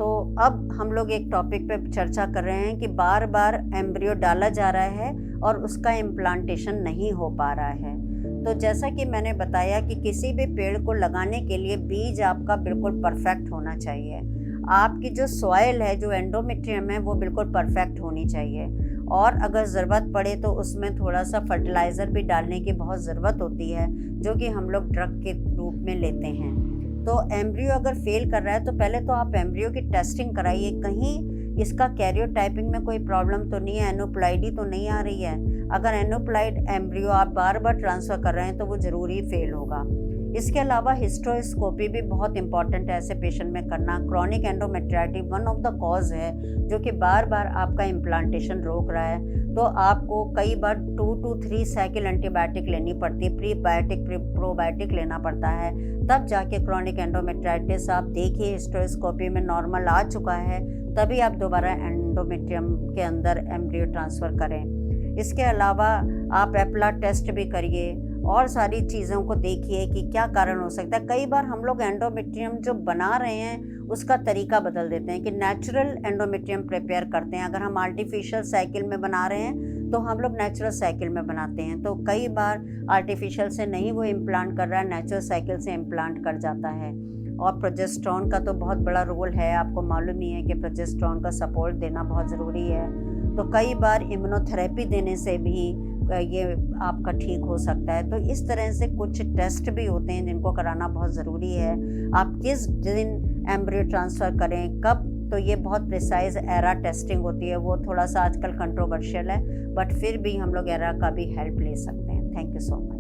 तो अब हम लोग एक टॉपिक पे चर्चा कर रहे हैं कि बार बार एम्ब्रियो डाला जा रहा है और उसका इम्प्लांटेशन नहीं हो पा रहा है। तो जैसा कि मैंने बताया कि किसी भी पेड़ को लगाने के लिए बीज आपका बिल्कुल परफेक्ट होना चाहिए। आपकी जो सॉइल है, जो एंडोमेट्रियम है, वो बिल्कुल परफेक्ट होनी चाहिए। और अगर ज़रूरत पड़े तो उसमें थोड़ा सा फर्टिलाइज़र भी डालने की बहुत ज़रूरत होती है, जो कि हम लोग ड्रग के रूप में लेते हैं। तो एम्ब्रियो अगर फेल कर रहा है तो पहले तो आप एम्ब्रियो की टेस्टिंग कराइए, कहीं इसका कैरियोटाइपिंग में कोई प्रॉब्लम तो नहीं है, एनोप्लाइडी तो नहीं आ रही है। अगर एनोप्लाइड एम्ब्रियो आप बार बार ट्रांसफ़र कर रहे हैं तो वो ज़रूर ही फेल होगा। इसके अलावा हिस्टोस्कोपी भी बहुत इंपॉर्टेंट है ऐसे पेशेंट में करना। Chronic endometritis one of the cause है जो कि बार बार आपका इम्प्लांटेशन रोक रहा है। तो आपको कई बार 2 to 3 साइकिल एंटीबायोटिक लेनी पड़ती है, प्रीबायोटिक प्रोबायोटिक लेना पड़ता है, तब जाके क्रॉनिक एंडोमेट्राइटिस आप देखिए हिस्टोस्कोपी में नॉर्मल आ चुका है, तभी आप दोबारा एंडोमेट्रियम के अंदर एम्ब्रियो ट्रांसफ़र करें। इसके अलावा आप एप्ला टेस्ट भी करिए और सारी चीज़ों को देखिए कि क्या कारण हो सकता है। कई बार हम लोग एंडोमेट्रियम जो बना रहे हैं उसका तरीका बदल देते हैं कि नेचुरल एंडोमेट्रियम प्रिपेयर करते हैं। अगर हम आर्टिफिशियल साइकिल में बना रहे हैं तो हम लोग नेचुरल साइकिल में बनाते हैं। तो कई बार आर्टिफिशियल से नहीं वो इम्प्लांट कर रहा है, नेचुरल साइकिल से इम्प्लांट कर जाता है। और प्रोजेस्टेरोन का तो बहुत बड़ा रोल है, आपको मालूम ही है कि प्रोजेस्टेरोन का सपोर्ट देना बहुत ज़रूरी है। तो कई बार इम्यूनोथेरेपी देने से भी ये आपका ठीक हो सकता है। तो इस तरह से कुछ टेस्ट भी होते हैं जिनको कराना बहुत ज़रूरी है। आप किस दिन एम्ब्रियो ट्रांसफ़र करें, कब, तो ये बहुत प्रिसाइज एरा टेस्टिंग होती है। वो थोड़ा सा आजकल कंट्रोवर्शियल है, बट फिर भी हम लोग एरा का भी हेल्प ले सकते हैं। Thank you so much.